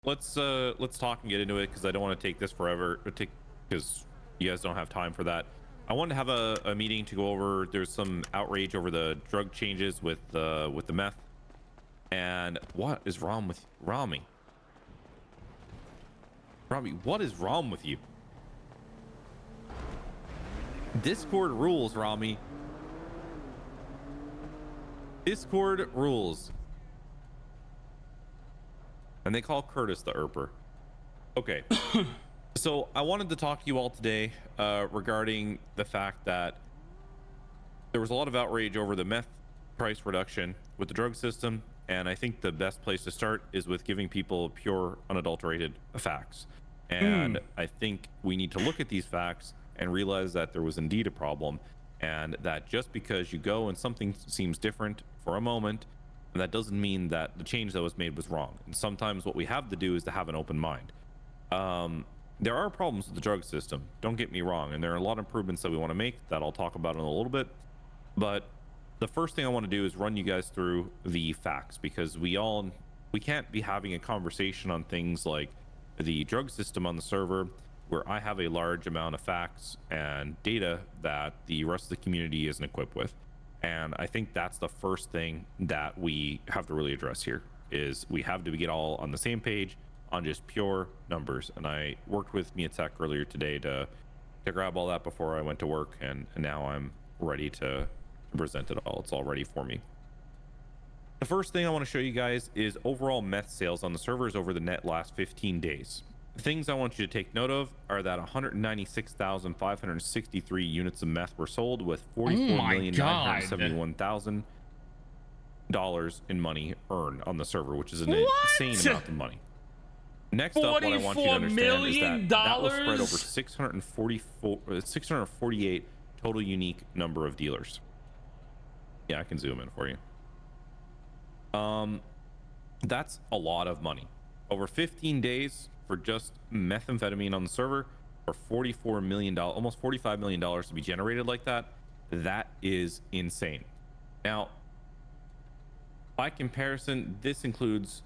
let's talk and get into it because I don't want to take this forever. Because you guys don't have time for that. I wanted to have a meeting to go over. There's some outrage over the drug changes with the meth. And what is wrong with Rami? Rami, what is wrong with you? Discord rules, Rami. Discord rules. And they call Curtis the Erper. Okay. So I wanted to talk to you all today regarding the fact that there was a lot of outrage over the meth price reduction with the drug system. And I think the best place to start is with giving people pure, unadulterated facts. And I think we need to look at these facts and realize that there was indeed a problem, and that just because you go and something seems different for a moment, that doesn't mean that the change that was made was wrong. And sometimes what we have to do is to have an open mind. There are problems with the drug system, don't get me wrong, and there are a lot of improvements that we want to make that I'll talk about in a little bit. But the first thing I want to do is run you guys through the facts, because we can't be having a conversation on things like the drug system on the server where I have a large amount of facts and data that the rest of the community isn't equipped with. And I think that's the first thing that we have to really address here, is we have to get all on the same page on just pure numbers. And I worked with Mia Tech earlier today to grab all that before I went to work, and now I'm ready to present it all. It's all ready for me. The first thing I want to show you guys is overall meth sales on the servers over the net last 15 days. The things I want you to take note of are that 196,563 units of meth were sold, with $44,971,000 in money earned on the server, which is an insane amount of money. Next up, what I want you to understand is that was spread over 648 total unique number of dealers. Yeah, I can zoom in for you. That's a lot of money. Over 15 days for just methamphetamine on the server, for $44 million, almost $45 million to be generated like that. That is insane. Now, by comparison, this includes,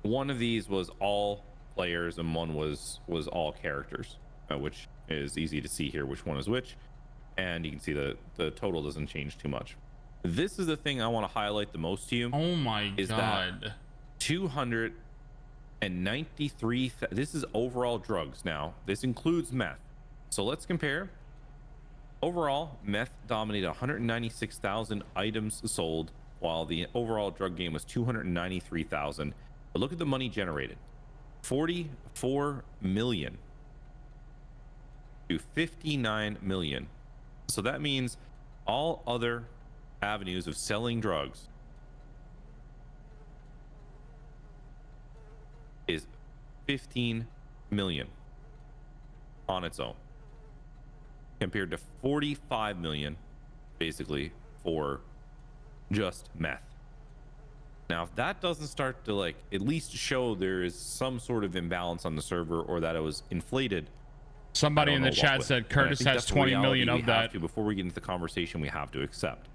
one of these was all players and one was all characters, which is easy to see here which one is which. And you can see the total doesn't change too much. This is the thing I want to highlight the most to you. Oh my god. 293, this is overall drugs now. This includes meth. So let's compare. Overall, meth dominated 196,000 items sold, while the overall drug game was 293,000. But look at the money generated. 44 million to 59 million. So that means all other avenues of selling drugs is 15 million on its own, compared to 45 million basically for just meth. Now, if that doesn't start to like at least show there is some sort of imbalance on the server, or that it was inflated. Somebody in the chat said Curtis has 20 million of that. Before we get into the conversation, we have to accept.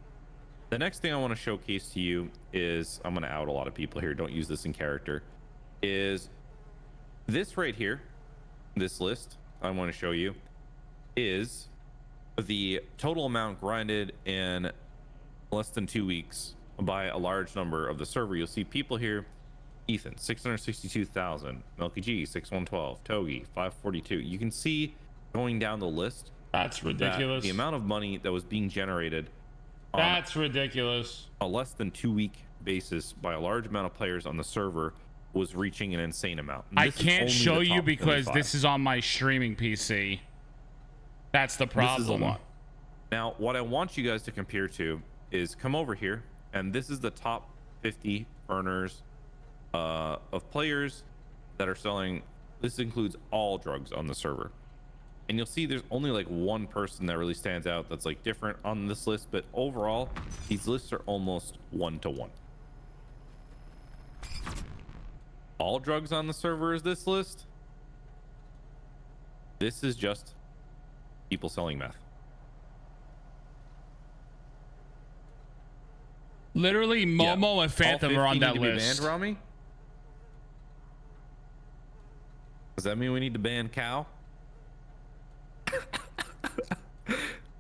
The next thing I want to showcase to you is, I'm going to out a lot of people here, don't use this in character, is this right here. This list I want to show you is the total amount grinded in less than 2 weeks by a large number of the server. You'll see people here: Ethan 662,000, Milky G 6112, Togi 542. You can see going down the list, that's ridiculous, that the amount of money that was being generated, that's ridiculous, a less than 2 week basis by a large amount of players on the server was reaching an insane amount. I can't show you because 25. This is on my streaming PC. That's the problem. This is a lot. Now, what I want you guys to compare to is come over here, and this is the top 50 earners of players that are selling. This includes all drugs on the server, and you'll see there's only like one person that really stands out that's like different on this list, but overall these lists are almost 1-to-1. All drugs on the server is this list. This is just people selling meth. Literally, Momo and Phantom are on that list. Banned, Rami? Does that mean we need to ban cow?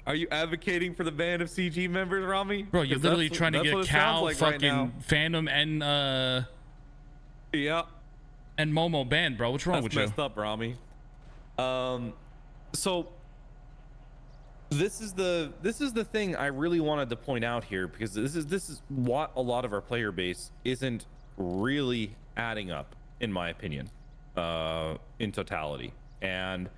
Are you advocating for the ban of CG members, Rami? Bro, you're literally trying to get cow, like fucking Phantom, and yeah, and Momo banned, bro. What's wrong with you? That's messed up, Rami. So this is the thing I really wanted to point out here, because this is what a lot of our player base isn't really adding up, in my opinion, in totality, and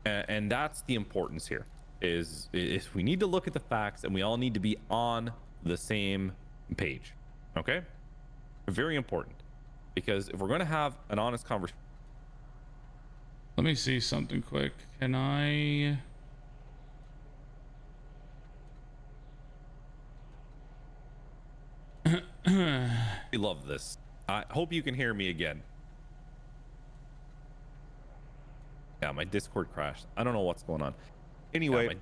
that's the importance here. Is we need to look at the facts, and we all need to be on the same page. Okay, very important, because if we're going to have an honest conversation. Let me see something quick. Can I? I love this. I hope you can hear me again. Yeah, my Discord crashed. I don't know what's going on. Anyway,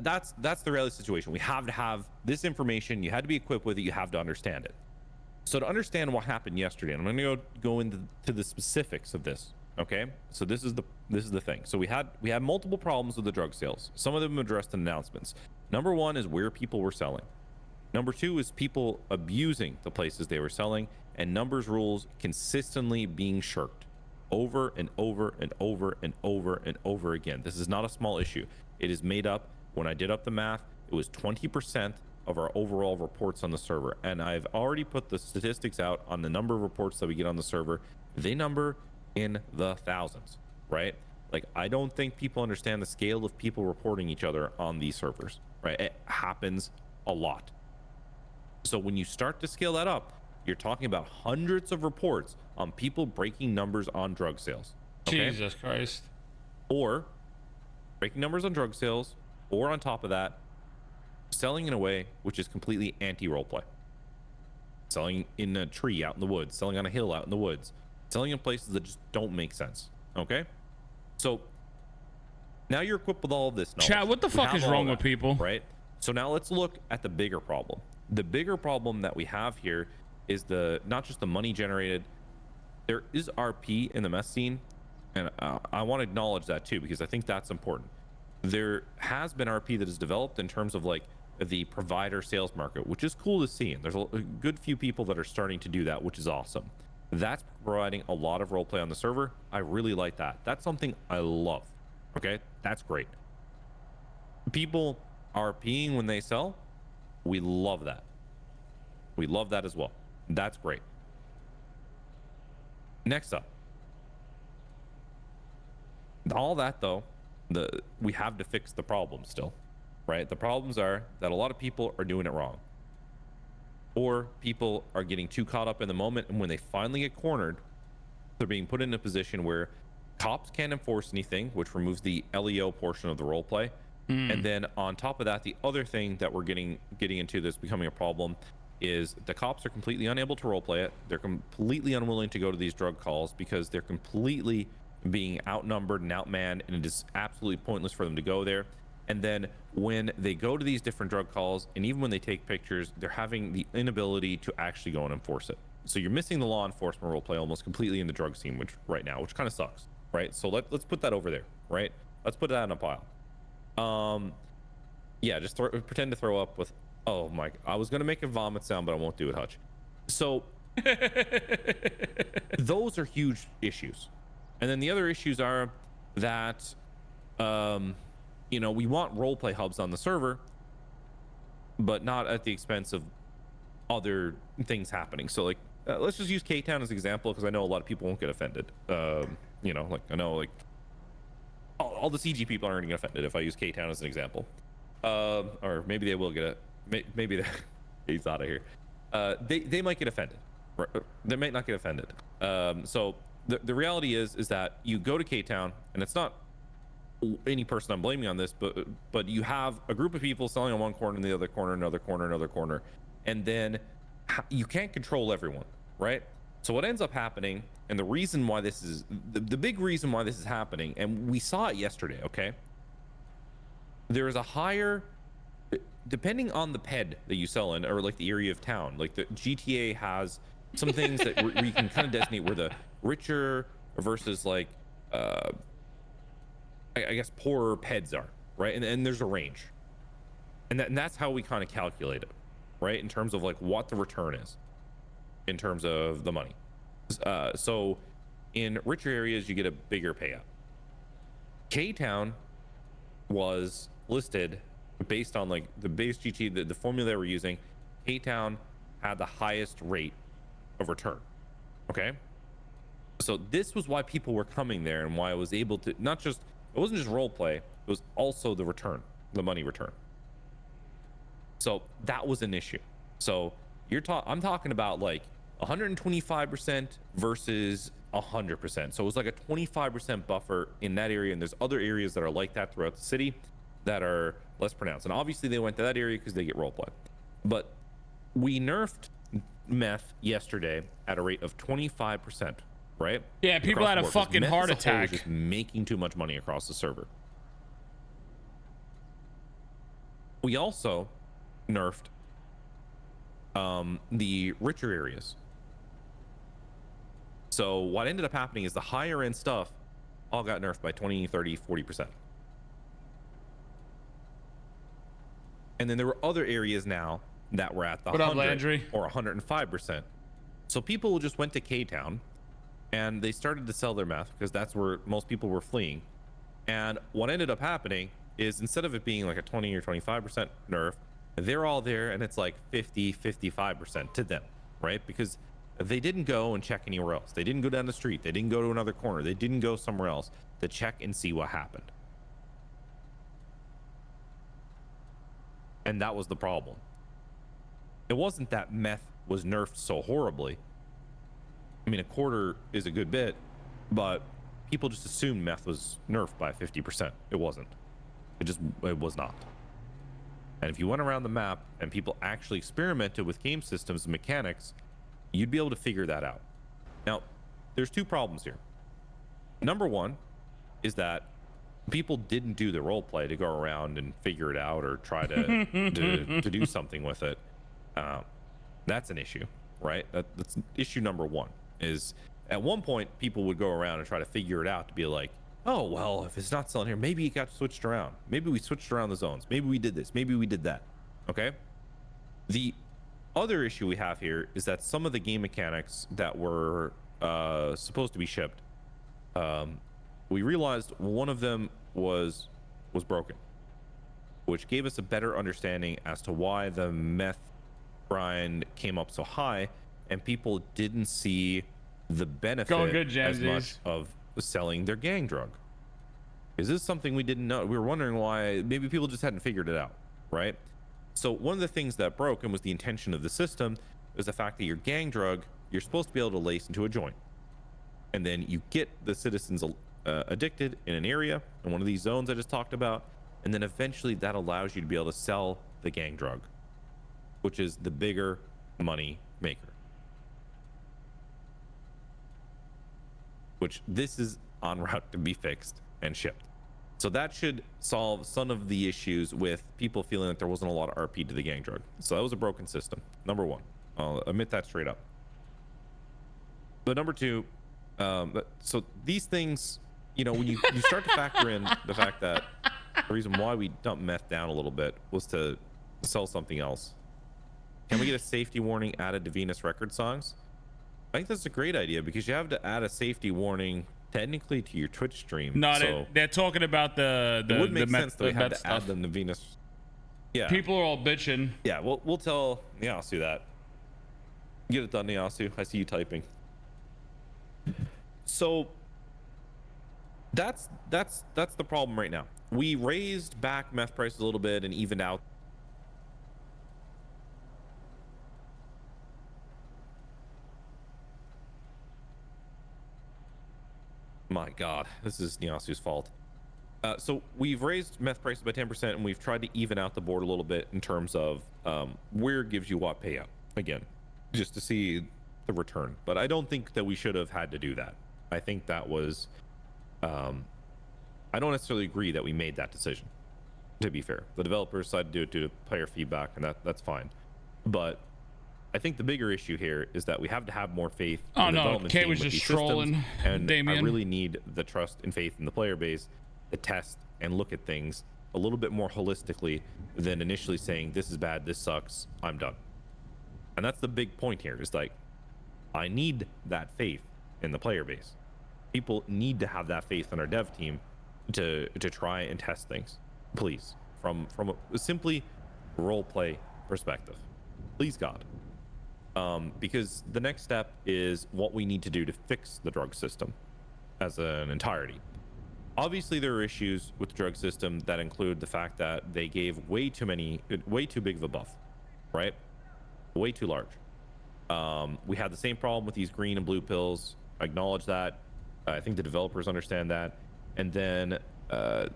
that's the reality situation. We have to have this information. You had to be equipped with it. You have to understand it. So to understand what happened yesterday, and I'm going to go into the specifics of this. Okay, so this is the thing. So we had multiple problems with the drug sales. Some of them addressed in announcements. Number one is where people were selling. Number two is people abusing the places they were selling, and numbers rules consistently being shirked over and over and over and over and over again. This is not a small issue. It is made up. When I did up the math, it was 20% of our overall reports on the server, and I've already put the statistics out on the number of reports that we get on the server. They number in the thousands, right? Like, I don't think people understand the scale of people reporting each other on these servers, right? It happens a lot. So when you start to scale that up, you're talking about hundreds of reports on people breaking numbers on drug sales. Okay? Jesus Christ. Or breaking numbers on drug sales, or on top of that, selling in a way which is completely anti-roleplay. Selling in a tree out in the woods, selling on a hill out in the woods, selling in places that just don't make sense. Okay? So now you're equipped with all of this knowledge. Chat, what the fuck is wrong with people? Right? So now let's look at the bigger problem. The bigger problem that we have here is not just the money generated. There is RP in the mess scene, and I want to acknowledge that too, because I think that's important. There has been RP that is developed in terms of like the provider sales market, which is cool to see, and there's a good few people that are starting to do that, which is awesome. That's providing a lot of roleplay on the server. I really like that. That's something I love. Okay, that's great. People RPing when they sell, we love that. We love that as well. That's great. Next up, all that though, we have to fix the problem still, right? The problems are that a lot of people are doing it wrong, or people are getting too caught up in the moment, and when they finally get cornered, they're being put in a position where cops can't enforce anything, which removes the LEO portion of the role play. And then on top of that, the other thing that we're getting into that's becoming a problem is the cops are completely unable to roleplay it. They're completely unwilling to go to these drug calls because they're completely being outnumbered and outmanned, and it is absolutely pointless for them to go there. And then when they go to these different drug calls, and even when they take pictures, they're having the inability to actually go and enforce it. So you're missing the law enforcement roleplay almost completely in the drug scene, which kind of sucks, right? So let's put that over there, right? Let's put that in a pile. Yeah, just pretend to throw up with, oh my, I was gonna make a vomit sound, but I won't do it, Hutch. So those are huge issues. And then the other issues are that you know, we want roleplay hubs on the server, but not at the expense of other things happening. So like let's just use K-Town as an example, because I know a lot of people won't get offended. You know, like I know like all the CG people aren't getting offended if I use K-Town as an example. Or maybe they will get it. Maybe he's out of here. They might get offended. They might not get offended. So the reality is that you go to K-Town, and it's not any person I'm blaming on this, but you have a group of people selling on one corner and the other corner, another corner, and then you can't control everyone, right? So what ends up happening, and the reason why this is the big reason why this is happening, and we saw it yesterday, okay? There is a higher, depending on the PED that you sell in, or like the area of town, like the GTA has some things that where you can kind of designate where the richer versus like I guess poorer PEDs are, right? And there's a range, and that's how we kind of calculate it, right? In terms of like what the return is, in terms of the money. So in richer areas, you get a bigger payout. K-Town was listed based on like the base GT, the formula they were using. K-Town had the highest rate of return. Okay. So this was why people were coming there and why I was able to it wasn't just role play, it was also the return, the money return. So that was an issue. So I'm talking about like 125% versus 100%. So it was like a 25% buffer in that area, and there's other areas that are like that throughout the city that are less pronounced. And obviously they went to that area because they get roleplay. But we nerfed meth yesterday at a rate of 25%, right? Yeah, people had a fucking heart attack. Just making too much money across the server. We also nerfed the richer areas. So what ended up happening is the higher end stuff all got nerfed by 20, 30, 40%. And then there were other areas now that were at the 100 or 105%. So people just went to K-Town and they started to sell their meth because that's where most people were fleeing. And what ended up happening is instead of it being like a 20 or 25% nerf, they're all there and it's like 50, 55% to them, right? Because they didn't go and check anywhere else. They didn't go down the street. They didn't go to another corner. They didn't go somewhere else to check and see what happened. And that was the problem. It wasn't that meth was nerfed so horribly. I mean, a quarter is a good bit, but people just assumed meth was nerfed by 50%. It wasn't. It was not. And if you went around the map and people actually experimented with game systems and mechanics, you'd be able to figure that out. Now, there's two problems here. Number one is that people didn't do the role play to go around and figure it out or try to do something with it. That's an issue, right? That's issue number one. Is at one point people would go around and try to figure it out to be like, oh well, if it's not selling here, maybe it got switched around. Maybe we switched around the zones. Maybe we did this. Maybe we did that. Okay. The other issue we have here is that some of the game mechanics that were supposed to be shipped, we realized one of them was broken, which gave us a better understanding as to why the meth grind came up so high and people didn't see the benefit as much of selling their gang drug. Is this something we didn't know? We were wondering why. Maybe people just hadn't figured it out, right? So one of the things that broke, and was the intention of the system, is the fact that your gang drug, you're supposed to be able to lace into a joint, and then you get the citizens addicted in an area in one of these zones I just talked about, and then eventually that allows you to be able to sell the gang drug, which is the bigger money maker. Which this is en route to be fixed and shipped. So that should solve some of the issues with people feeling that there wasn't a lot of RP to the gang drug. So that was a broken system, number one. I'll admit that straight up. But number two, so these things, you know, when you start to factor in the fact that the reason why we dumped meth down a little bit was to sell something else. Can we get a safety warning added to Venus record songs? I think that's a great idea because you have to add a safety warning technically to your Twitch stream. No, so they're talking about the it would make meth, sense that we had to add them to Venus. Yeah. People are all bitching. Yeah, we'll tell Niasu that. Get it done, Niasu. I see you typing. So that's the problem right now. We raised back meth prices a little bit and evened out. My God, this is Niasu's fault. So we've raised meth prices by 10% and we've tried to even out the board a little bit in terms of where gives you what payout, again, just to see the return. But I don't think that we should have had to do that. I think that was, I don't necessarily agree that we made that decision, to be fair. The developers decided to do it due to player feedback, and that's fine. But I think the bigger issue here is that we have to have more faith Oh in the no, development Kate team was with just these systems, trolling and Damien. I really need the trust and faith in the player base to test and look at things a little bit more holistically than initially saying this is bad, this sucks, I'm done. And that's the big point here, is like, I need that faith in the player base. People need to have that faith in our dev team to try and test things, please, from a simply role play perspective, please God. Because the next step is what we need to do to fix the drug system as an entirety. Obviously, there are issues with the drug system that include the fact that they gave way too big of a buff, right? Way too large. We had the same problem with these green and blue pills. I acknowledge that. I think the developers understand that. And then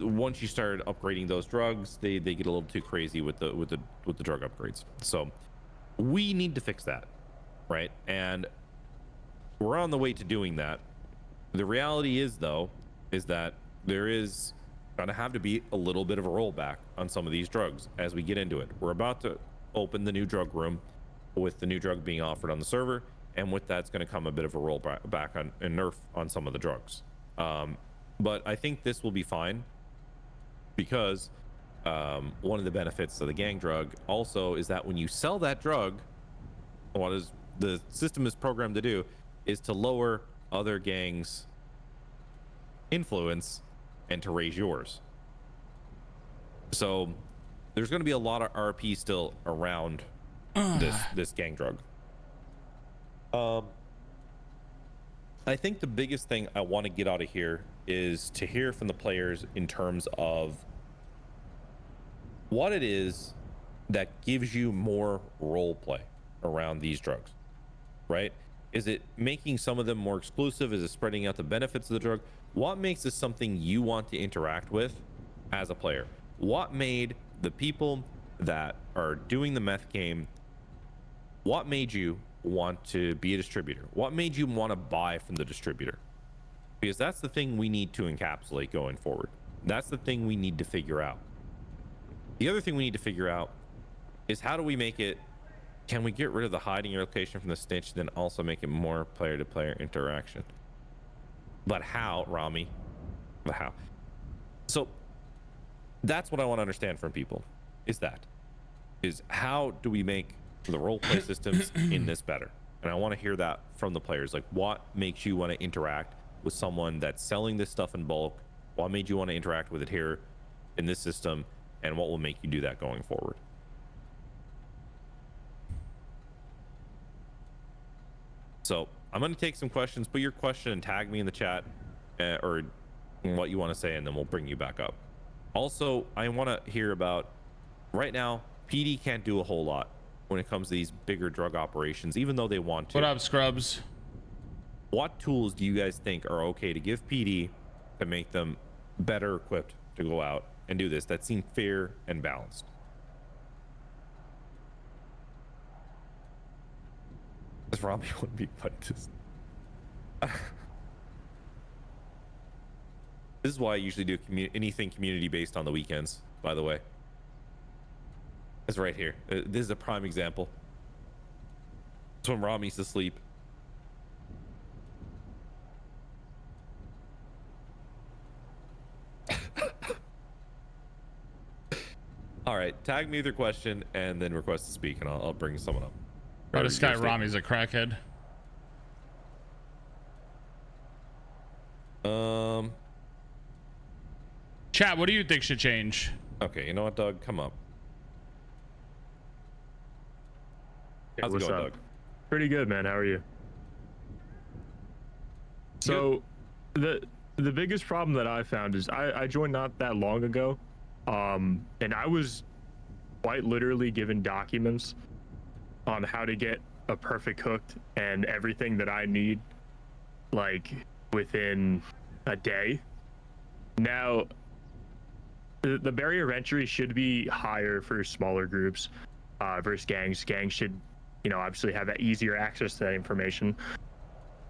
once you start upgrading those drugs, they get a little too crazy with the drug upgrades. So we need to fix that, right? And we're on the way to doing that. The reality is, though, is that there is gonna have to be a little bit of a rollback on some of these drugs as we get into it. We're about to open the new drug room with the new drug being offered on the server, and with that's going to come a bit of a rollback on and nerf on some of the drugs. But I think this will be fine, because one of the benefits of the gang drug also is that when you sell that drug, what is the system is programmed to do is to lower other gangs' influence and to raise yours. So there's going to be a lot of RP still around this gang drug. I think the biggest thing I want to get out of here is to hear from the players in terms of what it is that gives you more role play around these drugs, right? Is it making some of them more exclusive? Is it spreading out the benefits of the drug? What makes this something you want to interact with as a player? What made the people that are doing the meth game, what made you want to be a distributor? What made you want to buy from the distributor? Because that's the thing we need to encapsulate going forward. That's the thing we need to figure out. The other thing we need to figure out is, how do we make it, can we get rid of the hiding your location from the snitch, then also make it more player-to-player interaction? But how, Rami? But how? So that's what I want to understand from people, is how do we make the roleplay systems in this better? And I want to hear that from the players. Like, what makes you want to interact with someone that's selling this stuff in bulk? What made you want to interact with it here in this system? And what will make you do that going forward? So I'm going to take some questions. Put your question and tag me in the chat, or what you want to say, and then we'll bring you back up. Also, I want to hear about, right now, PD can't do a whole lot when it comes to these bigger drug operations, even though they want to. What up, Scrubs? What tools do you guys think are okay to give PD to make them better equipped to go out and do this, that seem fair and balanced? This Robbie wouldn't be fun to... This is why I usually do anything community based on the weekends, by the way. It's right here. This is a prime example. It's when Rami's asleep. All right, tag me with your question and then request to speak, and I'll bring someone up. Oh, this guy Rami's a crackhead. Chat, what do you think should change? Okay, you know what, Doug? Come up. How's it going, Doug? Pretty good, man. How are you? So, the biggest problem that I found is I joined not that long ago, and I was quite literally given documents on how to get a perfect hooked and everything that I need, like, within a day. Now, the barrier of entry should be higher for smaller groups versus gangs. Gangs should, obviously have that easier access to that information.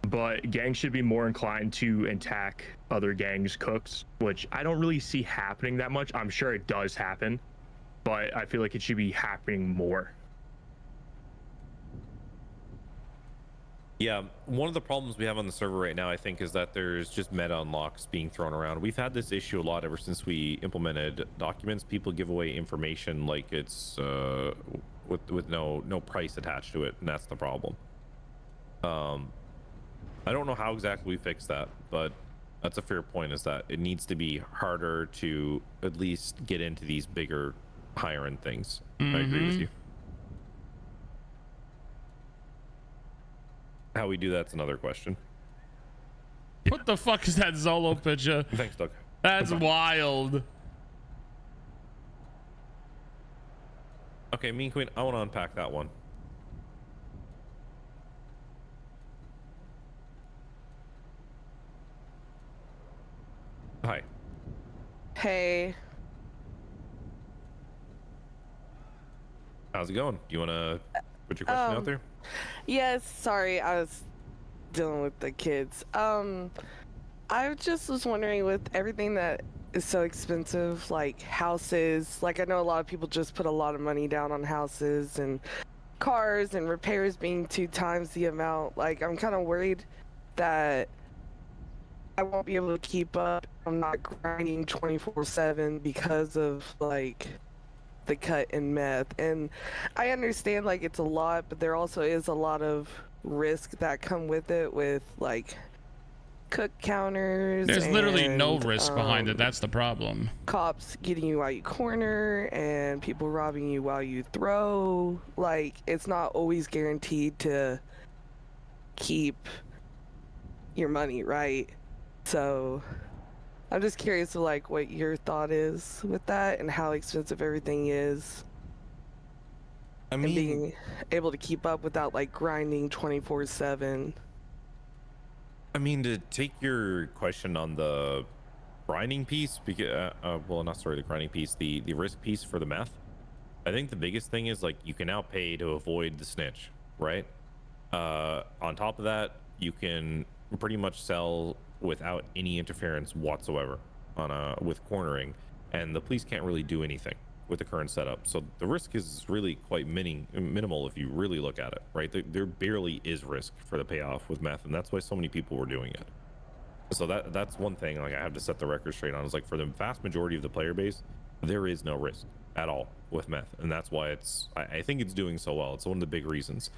But gangs should be more inclined to attack other gangs' cooks, which I don't really see happening that much. I'm sure it does happen, but I feel like it should be happening more. Yeah, one of the problems we have on the server right now, I think, is that there's just meta unlocks being thrown around. We've had this issue a lot ever since we implemented documents. People give away information like it's with no price attached to it, and that's the problem. I don't know how exactly we fix that, but that's a fair point, is that it needs to be harder to at least get into these bigger, higher end things. I agree with you. How we do that's another question. What the fuck is that Zolo picture? Thanks, Doug. That's wild. Okay, Mean Queen, I want to unpack that one. Hi. Hey. How's it going? Do you want to put your question out there? Yes, sorry, I was dealing with the kids. I just was wondering, with everything that is so expensive, like houses, like I know a lot of people just put a lot of money down on houses and cars and repairs being 2 times the amount. Like, I'm kind of worried that I won't be able to keep up. I'm not grinding 24/7 because of like the cut in meth. And I understand like it's a lot, but there also is a lot of risk that come with it, with like cook counters. There's literally no and, risk behind it. That's the problem. Cops getting you while you corner and people robbing you while you throw. Like, it's not always guaranteed to keep your money, right? So I'm just curious of like what your thought is with that and how expensive everything is. I And mean, being able to keep up without like grinding 24/7. I mean, to take your question on the grinding piece, because well, not sorry, the grinding piece, the risk piece for the meth. I think the biggest thing is like you can now pay to avoid the snitch, right? On top of that, you can pretty much sell without any interference whatsoever with cornering, and the police can't really do anything with the current setup. So the risk is really quite minimal if you really look at it, right? There barely is risk for the payoff with meth, and that's why so many people were doing it. So that's one thing like I have to set the record straight on, is like for the vast majority of the player base, there is no risk at all with meth, and that's why I think it's doing so well. It's one of the big reasons.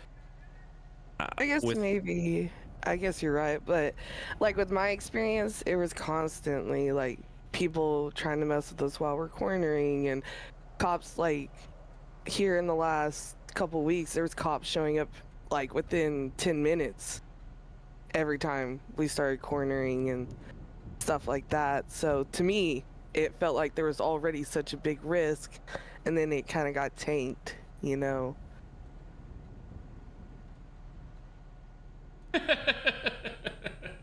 I guess you're right, but like with my experience, it was constantly like people trying to mess with us while we're cornering, and cops, like here in the last couple weeks, there was cops showing up like within 10 minutes every time we started cornering and stuff like that. So to me, it felt like there was already such a big risk, and then it kind of got tanked, you know?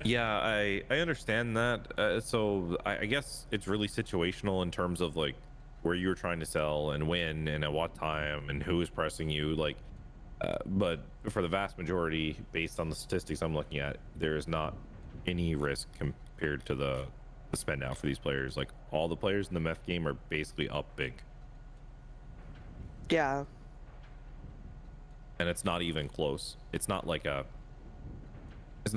Yeah, I understand that. So I guess it's really situational in terms of like where you were trying to sell and when and at what time and who is pressing you. Like, but for the vast majority, based on the statistics I'm looking at, there is not any risk compared to the spend out for these players. Like all the players in the meth game are basically up big. Yeah. And it's not even close. It's not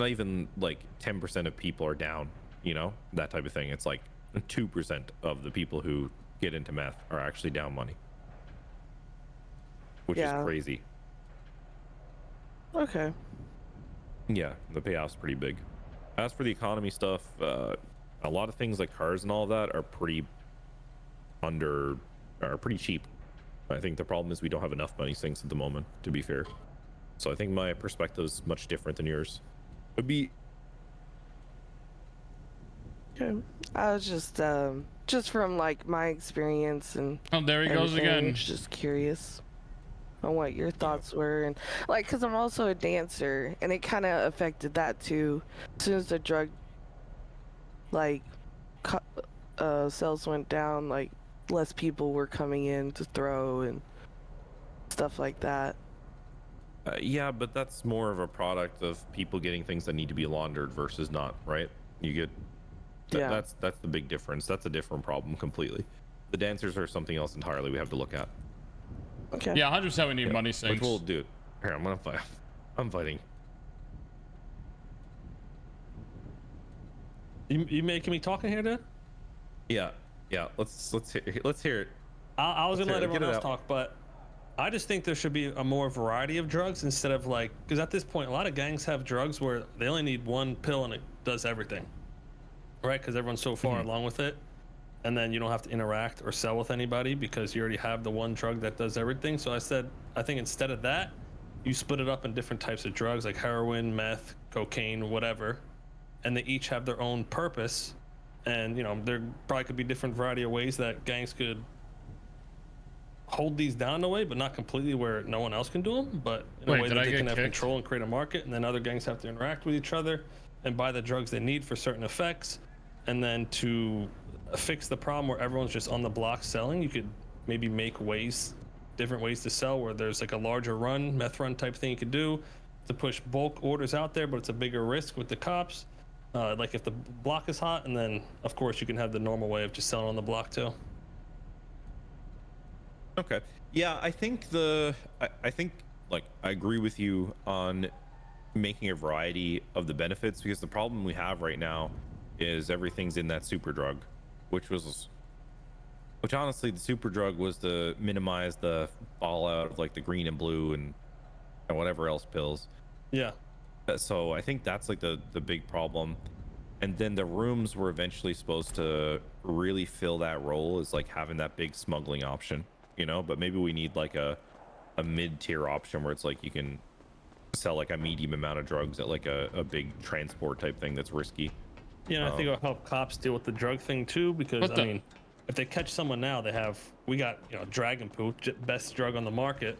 even like 10% of people are down, you know, that type of thing. It's like 2% of the people who get into meth are actually down money, which is crazy. Okay. Yeah, the payoff's pretty big. As for the economy stuff, a lot of things like cars and all that are pretty cheap. I think the problem is we don't have enough money sinks at the moment, to be fair. So I think my perspective is much different than yours. Would be. Okay. I was just from like my experience and. Oh, there he goes again. Just curious on what your thoughts were, and like, cause I'm also a dancer, and it kind of affected that too. As soon as the drug, like, sales went down, like less people were coming in to throw and stuff like that. Yeah, but that's more of a product of people getting things that need to be laundered versus not, right? You get that's the big difference. That's a different problem completely. The dancers are something else entirely we have to look at. Okay. Yeah, 100% we need money sinks. Which we'll do. Here, I'm fighting. You making me talking here, dude? Yeah. Let's hear it. I was gonna let everyone else out. talk, but I just think there should be a more variety of drugs instead of like, because at this point, a lot of gangs have drugs where they only need one pill and it does everything, right? Because everyone's so far along with it, and then you don't have to interact or sell with anybody because you already have the one drug that does everything. So I think instead of that, you split it up in different types of drugs like heroin, meth, cocaine, whatever, and they each have their own purpose. And there probably could be different variety of ways that gangs could hold these down in a way, but not completely where no one else can do them, but in a way that they can have control and create a market. And then other gangs have to interact with each other and buy the drugs they need for certain effects. And then to fix the problem where everyone's just on the block selling, you could maybe make different ways to sell, where there's like a larger run, meth run type thing you could do to push bulk orders out there, but it's a bigger risk with the cops. Like if the block is hot, and then of course you can have the normal way of just selling on the block too. Okay. Yeah, I think I think like I agree with you on making a variety of the benefits, because the problem we have right now is everything's in that super drug, which honestly the super drug was to minimize the fallout of like the green and blue and whatever else pills. Yeah. So I think that's like the big problem. And then the rooms were eventually supposed to really fill that role as like having that big smuggling option, but maybe we need like a mid-tier option where it's like you can sell like a medium amount of drugs at like a big transport type thing that's risky. Yeah, I think it'll help cops deal with the drug thing too, because I mean, if they catch someone now, we got dragon poo, best drug on the market.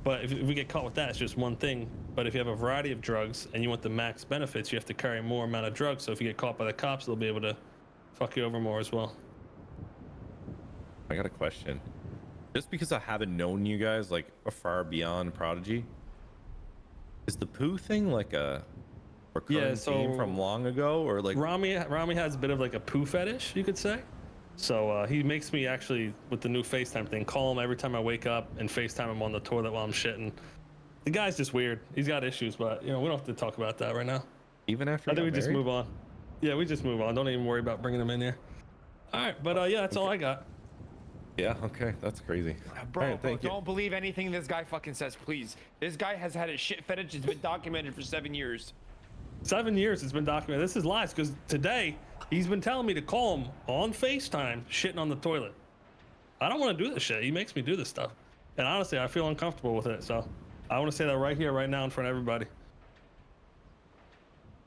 But if we get caught with that, it's just one thing. But if you have a variety of drugs and you want the max benefits, you have to carry more amount of drugs. So if you get caught by the cops, they'll be able to fuck you over more as well. I got a question. Just because I haven't known you guys like far beyond Prodigy, is the poo thing like a recurring theme from long ago, or like Rami has a bit of like a poo fetish, you could say. So he makes me actually, with the new FaceTime thing, call him every time I wake up and FaceTime him on the toilet while I'm shitting. The guy's just weird. He's got issues, but we don't have to talk about that right now. Even after I think we just move on. Yeah, we just move on. Don't even worry about bringing him in here. All right, but yeah, that's all I got. Yeah, okay, that's crazy. Bro, don't believe anything this guy fucking says, please. This guy has had a shit fetish. It's been documented for 7 years. 7 years it's been documented. This is lies, because today he's been telling me to call him on FaceTime shitting on the toilet. I don't want to do this shit. He makes me do this stuff. And honestly, I feel uncomfortable with it. So I want to say that right here, right now in front of everybody.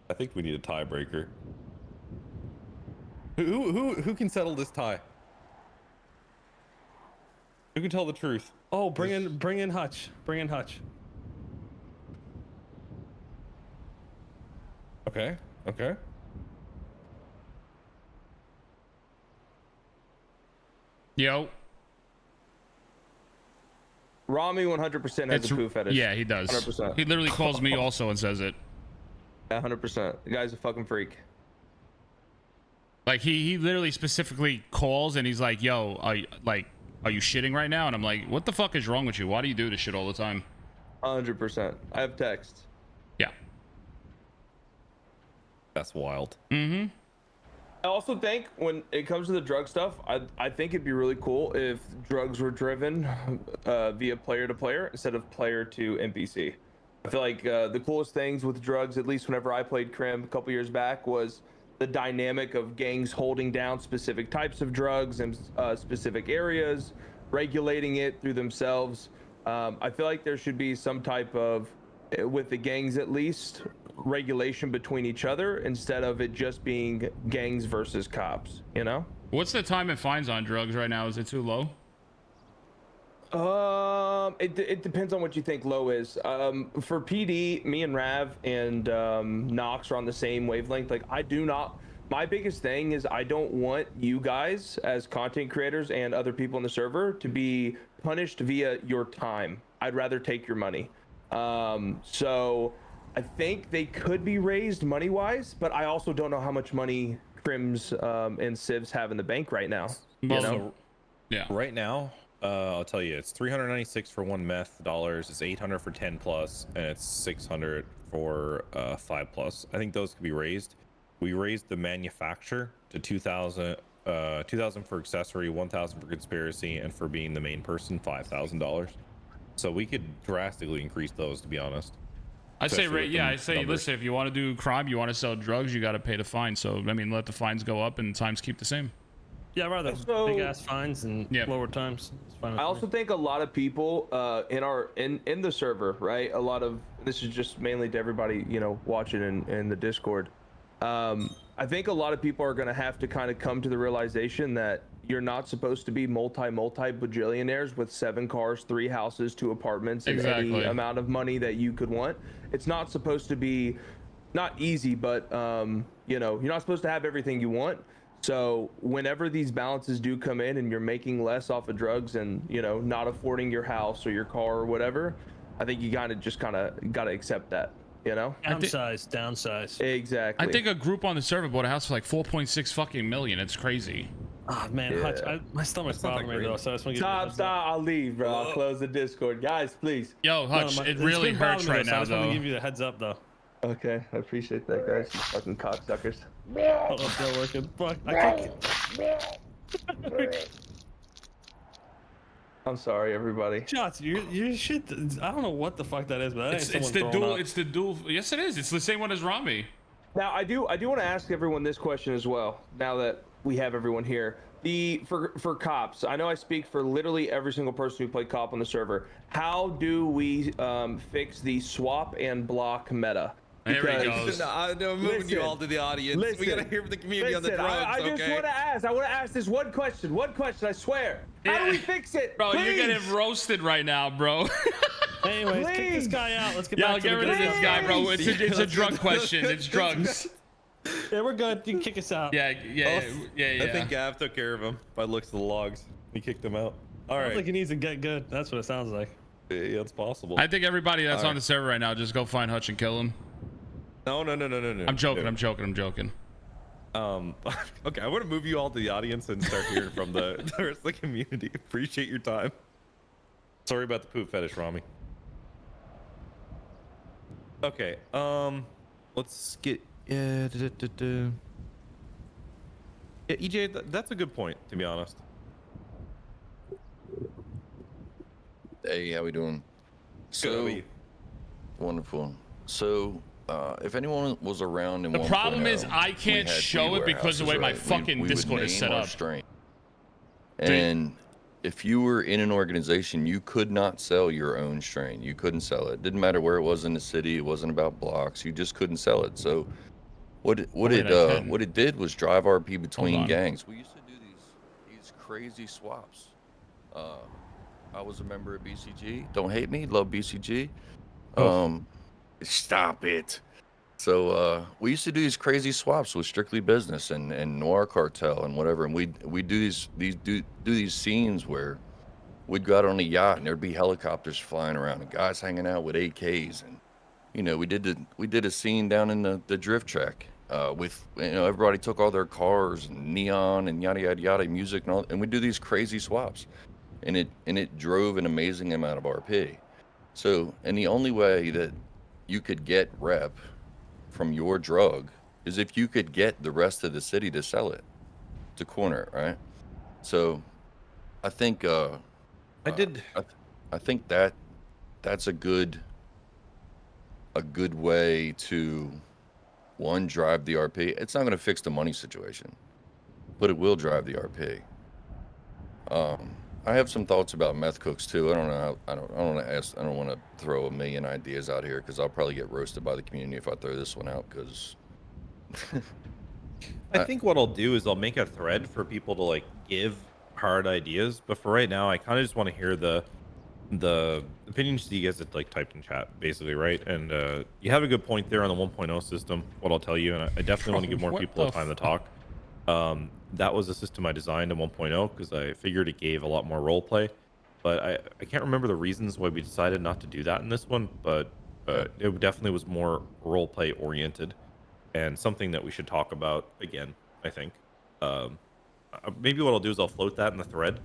I think we need a tiebreaker. Who can settle this tie? Who can tell the truth? Oh, bring in Hutch. Bring in Hutch. Okay. Yo. Rami 100% has a poo fetish. Yeah, he does. 100%. He literally calls me also and says it. 100%. The guy's a fucking freak. Like he literally specifically calls and he's like, "Yo, are you shitting right now?" And I'm like, "What the fuck is wrong with you? Why do you do this shit all the time?" 100%. I have texts. Yeah. That's wild. Mm-hmm. I also think when it comes to the drug stuff, I think it'd be really cool if drugs were driven via player to player instead of player to NPC. I feel like the coolest things with drugs, at least whenever I played Crim a couple years back, was the dynamic of gangs holding down specific types of drugs in specific areas, regulating it through themselves. I feel like there should be some type of, with the gangs at least, regulation between each other instead of it just being gangs versus cops, What's the time it fines on drugs right now? Is it too low? It depends on what you think low is. For PD, me and Rav and Nox are on the same wavelength. Like, my biggest thing is I don't want you guys as content creators and other people in the server to be punished via your time. I'd rather take your money. So I think they could be raised money-wise, but I also don't know how much money Crims and Civs have in the bank right now. Yeah. Right now, I'll tell you, it's 396 for one meth dollars, it's 800 for 10 plus, and it's 600 for 5 plus. I think those could be raised. we raised the manufacturer to 2,000, 2,000 for accessory, 1,000 for conspiracy, and for being the main person, $5,000. So we could drastically increase those, to be honest. I say, Especially with yeah, them I say, numbers. listen, if you want to do crime, you want to sell drugs, you got to pay the fine. So, I mean, let the fines go up and times keep the same. Yeah, rather So- big ass fines and Yeah. lower times. It's fine with I me. also think a lot of people in the server, right? A lot of this is just mainly to everybody, you know, watching in the Discord. I think a lot of people are going to have to kind of come to the realization that you're not supposed to be multi bajillionaires with 7 cars, 3 houses, 2 apartments, and any Exactly. amount of money that you could want. It's not supposed to be not easy, but you know, you're not supposed to have everything you want. So whenever these balances do come in and you're making less off of drugs and, you know, not affording your house or your car or whatever, I think you kind of got to accept that, you know? Downsize. Exactly. I think a group on the server bought a house for like 4.6 fucking million. It's crazy. Oh man, Yeah. Hutch, my stomach's That's not bothering me great. though, so I just want to get Stop. I'll leave, bro. I'll close the Discord. Guys, please. Yo, Hutch, it it's really been hurts bothering me, right though, so I now, just want to though. give you the heads up though. Okay, I appreciate that, guys. You fucking cocksuckers. Oh, it's not working. Fuck, I can't. I'm sorry, everybody. Shots, you shit. I don't know what the fuck that is, but that ain't It's someone the throwing dual. up. It's the dual. Yes, it is. It's the same one as Rami. Now, I do want to ask everyone this question as well. Now that we have everyone here, for cops, I know I speak for literally every single person who played cop on the server. How do we fix the swap and block meta? There he Because- goes. No, I'm moving you all to the audience. We listen, gotta hear from the community on the Listen, drugs, I just okay? want to ask. I want to ask this one question. I swear. How do we fix it? Bro, you're Please? getting roasted right now, bro. Anyways, kick this Please. guy out. Let's get Yeah, back I'll to get the rid of good this stuff. guy, bro. It's a let's drug do- question. It's drugs. Yeah, we're good. You can kick us out. Yeah. I think Gav took care of him by the looks of the logs. He kicked him out. All I right. think he needs to get good. That's what it sounds like. Yeah, it's possible. I think everybody that's All on the server right now, just go find Hutch and kill him. No. I'm joking. I'm joking. Okay, I want to move you all to the audience and start hearing from the rest of the community. Appreciate your time. Sorry about the poop fetish, Rami. Okay, let's get yeah, EJ, that's a good point, to be honest. Hey, how we doing? Good, how are So you? wonderful. So, if anyone was around in The 1.0, problem is I we can't had show it three because of the way my warehouses, right? fucking would Discord is name set our up. strain. And if you were in an organization, you could not sell your own strain. You couldn't sell it. Didn't matter where it was in the city. It wasn't about blocks. You just couldn't sell it. So, what wait, I can. it did was drive RP between on. gangs. We used to do these crazy swaps. I was a member of BCG. Don't hate me. Love BCG. Stop it. So we used to do these crazy swaps with Strictly Business and Noir Cartel and whatever, and we do these scenes where we'd go out on a yacht and there'd be helicopters flying around and guys hanging out with AKs, and you know we did a scene down in the drift track with everybody took all their cars and neon and yada yada yada music and all, and we do these crazy swaps, and it drove an amazing amount of RP. So, and the only way that you could get rep from your drug is if you could get the rest of the city to sell it, to corner it, right? So, I think I think that's a good way to drive the RP. It's not going to fix the money situation, but it will drive the RP. I have some thoughts about meth cooks too. I don't know. I don't want to throw a million ideas out here because I'll probably get roasted by the community if I throw this one out. Because I think what I'll do is I'll make a thread for people to like give hard ideas, but for right now I kind of just want to hear the opinions that you guys had like typed in chat, basically, right? And you have a good point there on the 1.0 system, what I'll tell you, and I definitely want to give more What people the the time to talk. That was a system I designed in 1.0 because I figured it gave a lot more role play, but I can't remember the reasons why we decided not to do that in this one, but it definitely was more role play oriented and something that we should talk about again, I think. Maybe what I'll do is I'll float that in the thread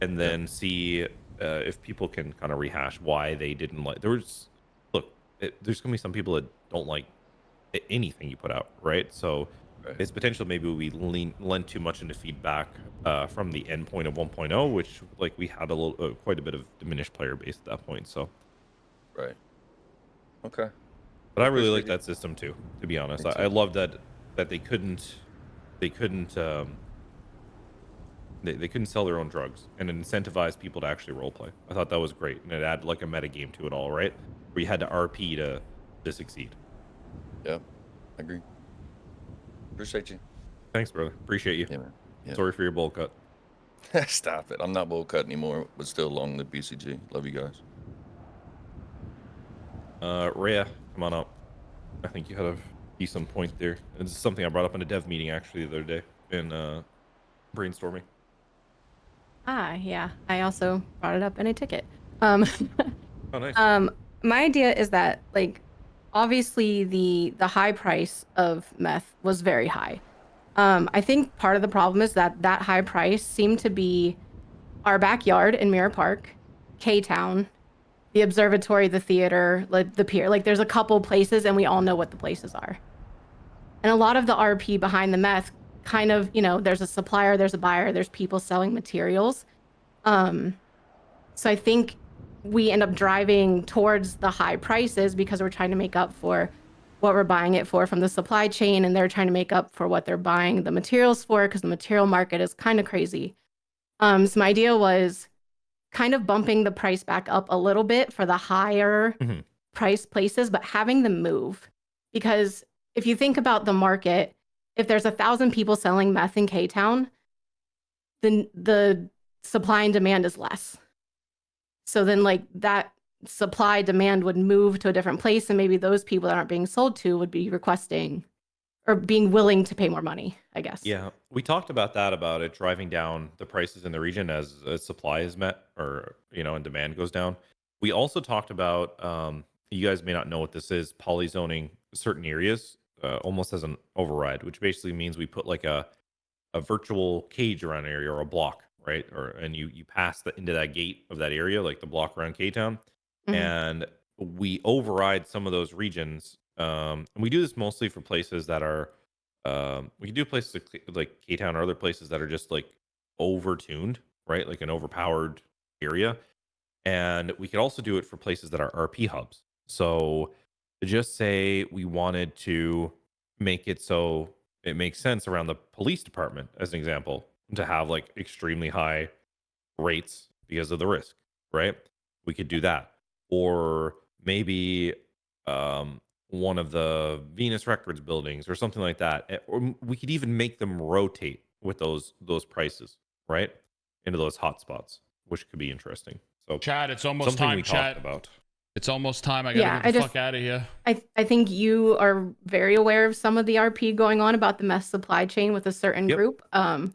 and then see if people can kind of rehash why they didn't like. There's gonna be some people that don't like anything you put out, right? So Right. It's potential maybe we lent too much into feedback from the endpoint of 1.0, which like we had a little quite a bit of diminished player base at that point. So, Right. Okay. but I really Appreciate like you. that system too. To be honest, Me I too. love that they couldn't they couldn't sell their own drugs and incentivize people to actually roleplay. I thought that was great, and it added like a meta game to it all, right? Where you had to RP to succeed. Yeah. I agree. Appreciate you. Thanks, brother. Appreciate you. Yeah, man. Yeah. Sorry for your bowl cut. Stop it. I'm not bowl cut anymore, but still long live BCG. Love you guys. Rhea, come on up. I think you had a decent point there. This is something I brought up in a dev meeting actually the other day in brainstorming. Yeah. I also brought it up in a ticket. Oh, nice. My idea is that, like, obviously the high price of meth was very high. I think part of the problem is that high price seemed to be our backyard in Mirror Park, K-Town, the observatory, the theater, like the pier. Like, there's a couple places, and we all know what the places are. And a lot of the RP behind the meth kind of, there's a supplier, there's a buyer, there's people selling materials. So I think we end up driving towards the high prices because we're trying to make up for what we're buying it for from the supply chain, and they're trying to make up for what they're buying the materials for, because the material market is kind of crazy. So my idea was kind of bumping the price back up a little bit for the higher price places, but having them move. Because if you think about the market, if there's 1,000 people selling meth in K-Town, then the supply and demand is less. So then, like, that supply demand would move to a different place, and maybe those people that aren't being sold to would be requesting or being willing to pay more money, I guess. Yeah, we talked about it driving down the prices in the region as supply is met, or and demand goes down. We also talked about you guys may not know what this is, polyzoning certain areas almost as an override, which basically means we put like a virtual cage around an area or a block, right? And you pass into that gate of that area, like the block around K-Town, and we override some of those regions. And we do this mostly for places that are we can do places like K-Town or other places that are just like overtuned, right? Like an overpowered area. And we could also do it for places that are RP hubs. So just say we wanted to make it so it makes sense around the police department, as an example, to have like extremely high rates because of the risk, right? We could do that. Or maybe one of the Venus Records buildings or something like that. Or we could even make them rotate with those prices, right? Into those hotspots, which could be interesting. So Chad, it's almost something time, we Chad. talked about. It's almost time. I gotta get the fuck out of here. I think you are very aware of some of the RP going on about the meth supply chain with a certain group. And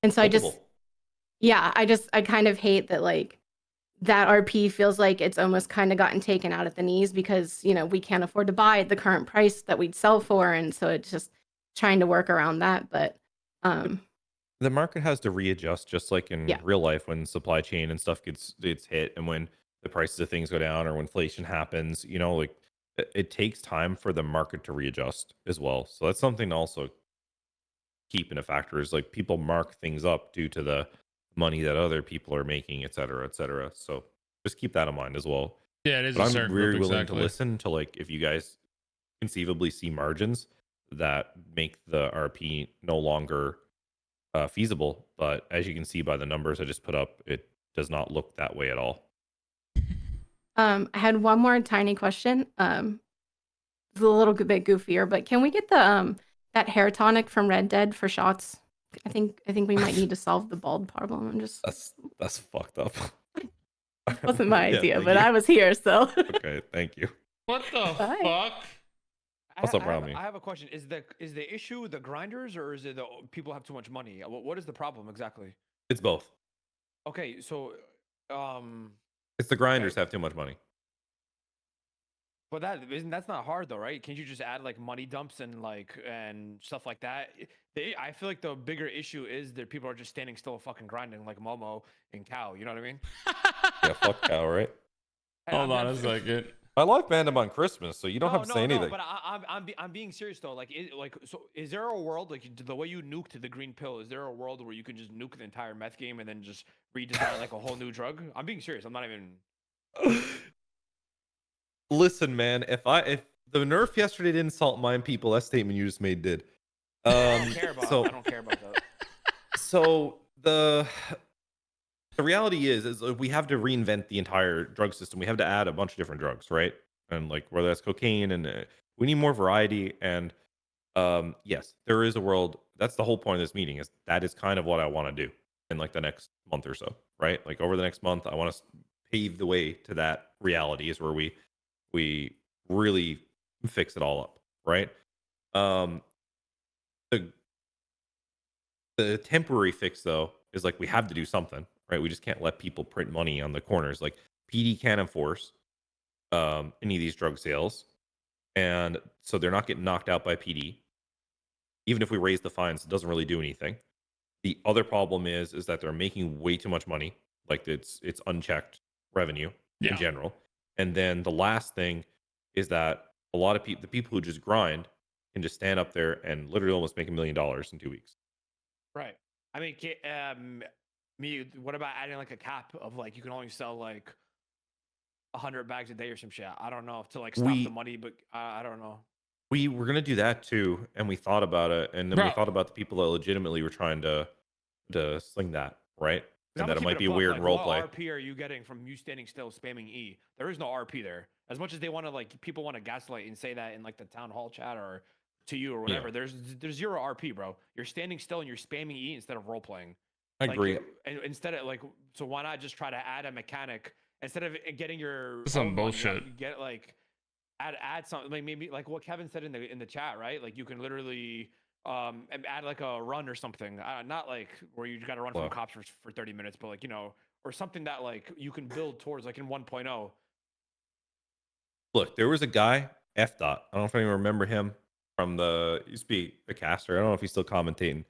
so Multiple. I kind of hate that, like, that RP feels like it's almost kind of gotten taken out at the knees because, we can't afford to buy at the current price that we'd sell for. And so it's just trying to work around that. But the market has to readjust, just like in real life when supply chain and stuff gets hit, and when the prices of things go down or when inflation happens, like it takes time for the market to readjust as well. So that's something to also keep in a factor, is like people mark things up due to the money that other people are making, et cetera, et cetera. So just keep that in mind as well. Yeah, it is. But a I'm certain very group, willing exactly. to listen to, like, if you guys conceivably see margins that make the RP no longer feasible. But as you can see by the numbers I just put up, it does not look that way at all. I had one more tiny question. It's a little bit goofier, but can we get the that hair tonic from Red Dead for Shotz? I think we might need to solve the bald problem. I'm just That's fucked up. it wasn't my idea, thank but you. I was here, so Okay, thank you. What the fuck? What's up, Rami? I have a question. Is the issue the grinders, or is it the people have too much money? What is the problem exactly? It's both. Okay, so It's the grinders have too much money. but that's not hard though, right? Can't you just add like money dumps and stuff like that? I feel like the bigger issue is that people are just standing still fucking grinding like Momo and Cow. You know what I mean? Yeah, fuck Cow, right? Hold on a second. My life banned him on Christmas, so you don't have to say anything. No, but I'm being serious though. Like, so is there a world like the way you nuked the green pill? Is there a world where you can just nuke the entire meth game and then just redesign like a whole new drug? I'm being serious. I'm not even. Listen, man, if the nerf yesterday didn't salt mine people, that statement you just made did. I don't care about. I don't care about that. So the reality is we have to reinvent the entire drug system. We have to add a bunch of different drugs, right? And like whether that's cocaine, and we need more variety. And yes, there is a world. That's the whole point of this meeting. Is that is kind of what I want to do in like the next month or so, right? Like over the next month, I want to pave the way to that reality. Is where we really fix it all up, right? The temporary fix though is like we have to do something, right? We just can't let people print money on the corners. Like PD can't enforce any of these drug sales, and so they're not getting knocked out by PD. Even if we raise the fines, it doesn't really do anything. The other problem is that they're making way too much money. Like it's unchecked revenue in general. And then the last thing is that a lot of people, the people who just grind, can just stand up there and literally almost make $1 million in 2 weeks. Right. I mean, what about adding like a cap of like you can only sell like 100 bags a day or some shit? I don't know, to like stop the money, but I don't know. We were gonna do that too, and we thought about it, and then we thought about the people that legitimately were trying to sling that, right? And that it might be a weird role play. What RP are you getting from you standing still spamming E? There is no RP there. As much as they want to like people want to gaslight and say that in like the town hall chat or to you or whatever, there's zero RP, bro. You're standing still and you're spamming E instead of role playing. I agree. And instead of like, so why not just try to add a mechanic instead of getting your some bullshit? You get like add something like maybe like what Kevin said in the chat, right? Like you can literally add like a run or something, not like where you got to run from cops for 30 minutes, but like, you know, or something that like you can build towards like in 1.0. Look, there was a guy, F Dot, I don't know if anyone remember him from used to be a caster, I don't know if he's still commentating,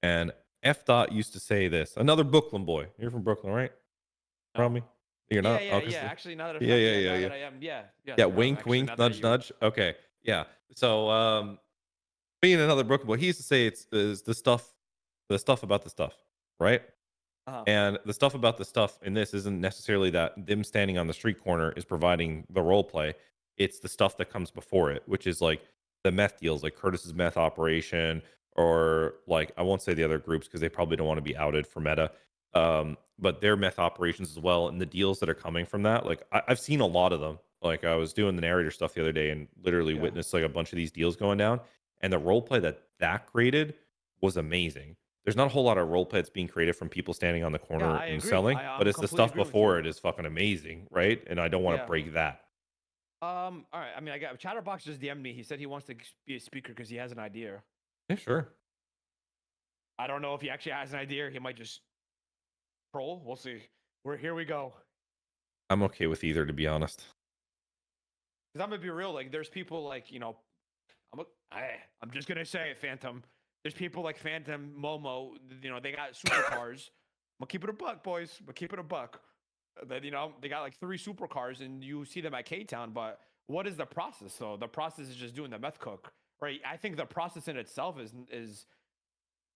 and F Dot used to say this, another Brooklyn boy, you're from Brooklyn, right? From me? You're not? Yeah, actually, now that I am, yeah, wink, wink, nudge, nudge. Okay, yeah. So, being another Brooklyn boy, he used to say it's the stuff about the stuff, right? And the stuff about the stuff in this isn't necessarily that them standing on the street corner is providing the role play. It's the stuff that comes before it, which is like the meth deals, like Curtis's meth operation, or like I won't say the other groups because they probably don't want to be outed for meta. But their meth operations as well, and the deals that are coming from that. Like I've seen a lot of them. Like I was doing the narrator stuff the other day and literally witnessed like a bunch of these deals going down. And the role play that created was amazing. There's not a whole lot of role play that's being created from people standing on the corner and selling, but it's the stuff before it is fucking amazing, right? And I don't want to break that. All right. I mean, I got Chatterbox just DM'd me. He said he wants to be a speaker because he has an idea. Yeah, sure. I don't know if he actually has an idea. Or he might just troll. We'll see. Here we go. I'm okay with either, to be honest. Because I'm gonna be real. Like, there's people like, you know, I'm just gonna say it, Phantom. There's people like Phantom, Momo. You know, they got supercars. I'm gonna keep it a buck, boys. I'm gonna keep it a buck. You know, they got like 3 supercars, and you see them at K-Town. But what is the process? So the process is just doing the meth cook, right? I think the process in itself is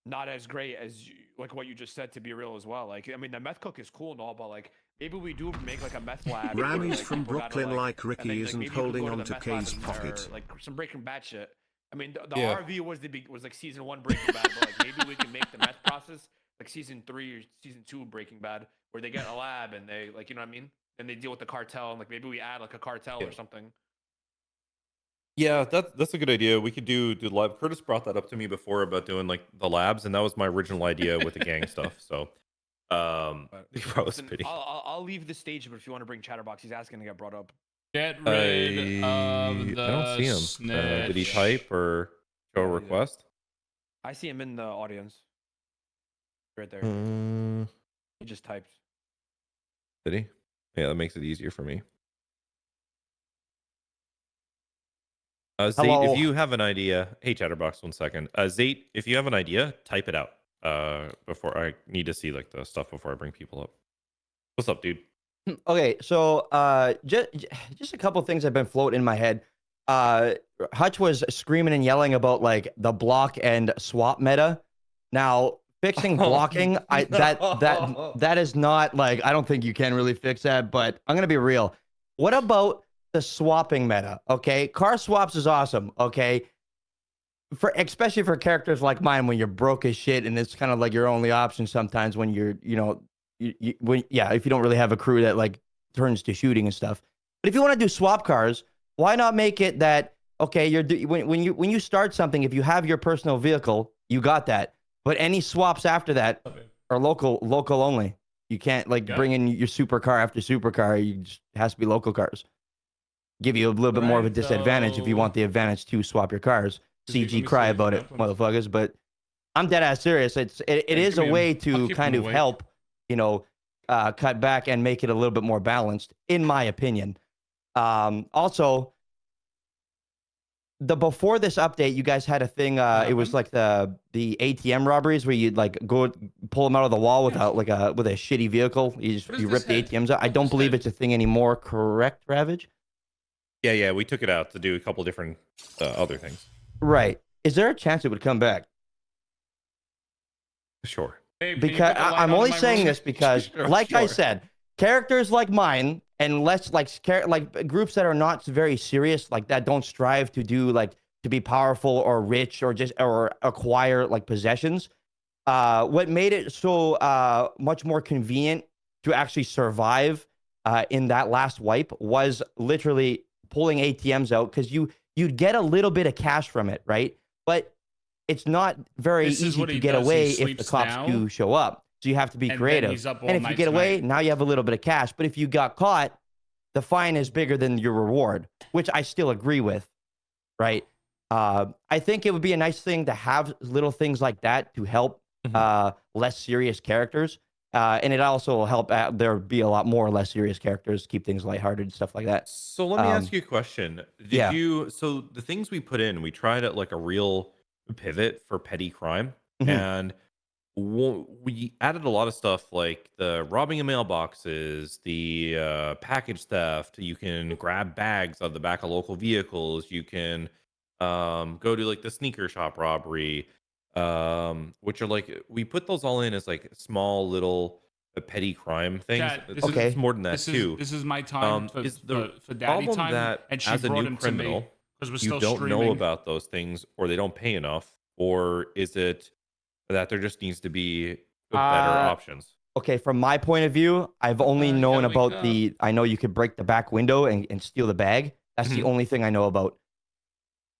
not as great as like what you just said, to be real as well. Like, I mean, the meth cook is cool and all, but like maybe we do make like a meth lab. Rammy's like, from Brooklyn, like Ricky then, isn't holding on to K's pocket. Like some Breaking Bad shit. I mean, the RV was like season 1 Breaking Bad, but like maybe we can make the meth process like season 3 or season 2 Breaking Bad, where they get in a lab and they like, you know what I mean? And they deal with the cartel, and like maybe we add like a cartel or something. Yeah, that's a good idea. We could do the lab. Curtis brought that up to me before about doing like the labs, and that was my original idea with the gang stuff. So, listen, I'll leave the stage, but if you want to bring Chatterbox, he's asking to get brought up. Get rid of the I don't see him. snitch. Did he type or show a request? I see him in the audience. Right there. He just typed. Did he? Yeah, that makes it easier for me. Zate, if you have an idea, hey Chatterbox, 1 second. Zate, if you have an idea, type it out. Before I need to see like the stuff before I bring people up. What's up, dude? Okay, so just a couple things have been floating in my head. Hutch was screaming and yelling about like the block and swap meta. Now, fixing blocking, that is not like, I don't think you can really fix that, but I'm gonna be real. What about the swapping meta? Okay, car swaps is awesome. Okay, especially for characters like mine when you're broke as shit and it's kind of like your only option sometimes when you're, if you don't really have a crew that like turns to shooting and stuff. But if you want to do swap cars, why not make it that, okay, when you start something, if you have your personal vehicle, you got that. But any swaps after that are local only. You can't like bring in your supercar after supercar. It has to be local cars. Give you a little bit more of a disadvantage if you want the advantage to swap your cars. CG cry about it, motherfuckers. But I'm dead ass serious. It is a way to kind of help, cut back and make it a little bit more balanced, in my opinion. Also, before this update, you guys had a thing. It was like the ATM robberies where you'd like go pull them out of the wall without with a shitty vehicle. You rip the ATMs out. I don't believe it's a thing anymore. Correct, Ravage? Yeah, we took it out to do a couple different other things. Right. Is there a chance it would come back? Sure. Because I'm only saying this because, I said, characters like mine and less like groups that are not very serious, like that don't strive to do to be powerful or rich or acquire like possessions. What made it so much more convenient to actually survive in that last wipe was literally pulling ATMs out, because you'd get a little bit of cash from it, right? But it's not very easy to get away if the cops do show up. So you have to be creative. And if you get away, now you have a little bit of cash. But if you got caught, the fine is bigger than your reward, which I still agree with, right? I think it would be a nice thing to have little things like that to help less serious characters. And it also will help there be a lot more less serious characters, keep things lighthearted and stuff like that. So let me ask you a question. So the things we put in, we tried at like a real pivot for petty crime, and we added a lot of stuff like the robbing of mailboxes, the package theft. You can grab bags out of the back of local vehicles. You can go to like the sneaker shop robbery, which are like, we put those all in as like small little petty crime things. It's more than that too. This is my time for daddy problem time, that and she as a brought new him criminal, to me because we're you still don't streaming. know about those things, or they don't pay enough, or is it that there just needs to be better options? Okay, from my point of view, I've only known about I know you could break the back window and steal the bag. That's the only thing I know about.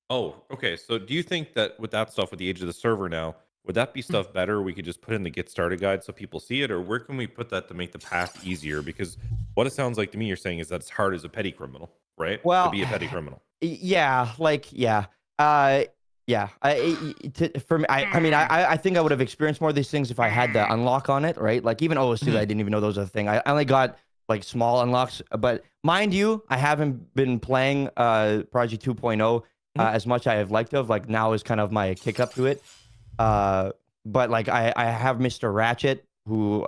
Oh, okay. So do you think that with that stuff, with the age of the server now, would that be stuff better? We could just put in the get started guide so people see it, or where can we put that to make the path easier? Because what it sounds like to me you're saying is that it's hard as a petty criminal, right? Well, to be a petty criminal. Yeah, for me, I think I would have experienced more of these things if I had the unlock on it, right? Like even OOC, I didn't even know those were a thing. I only got like small unlocks, but mind you, I haven't been playing Prodigy 2.0 as much I have liked of. Like now is kind of my kick up to it. But like I have Mr. Ratchet, who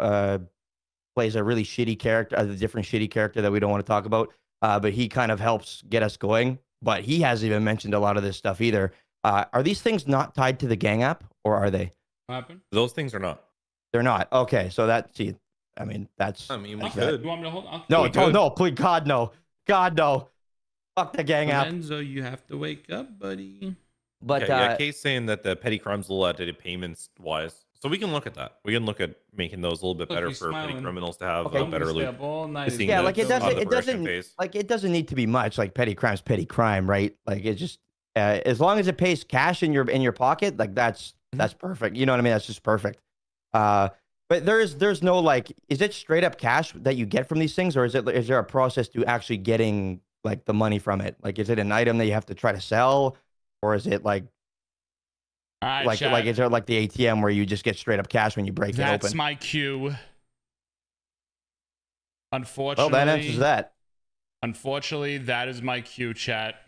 plays a really shitty character, a different shitty character that we don't want to talk about. But he kind of helps get us going. But he hasn't even mentioned a lot of this stuff either. Are these things not tied to the gang app, or are they? What happened? Those things are not. They're not. Okay, so we could. You want me to hold? No, please, God no, fuck the gang app. Lorenzo, you have to wake up, buddy. But Kay's saying that the petty crimes a little outdated payments wise, so we can look at that. We can look at making those a little bit better for petty criminals to have a better loop. Yeah, like it doesn't need to be much. Like petty crime's petty crime, right? Like it just as long as it pays cash in your pocket, like that's perfect. You know what I mean? That's just perfect. But there's no like, is it straight up cash that you get from these things, or is there a process to actually getting like the money from it? Like, is it an item that you have to try to sell, or is it like, is there like the ATM where you just get straight up cash when you break it open? That's my cue. Unfortunately, well, that answers that. Unfortunately, that is my cue, chat.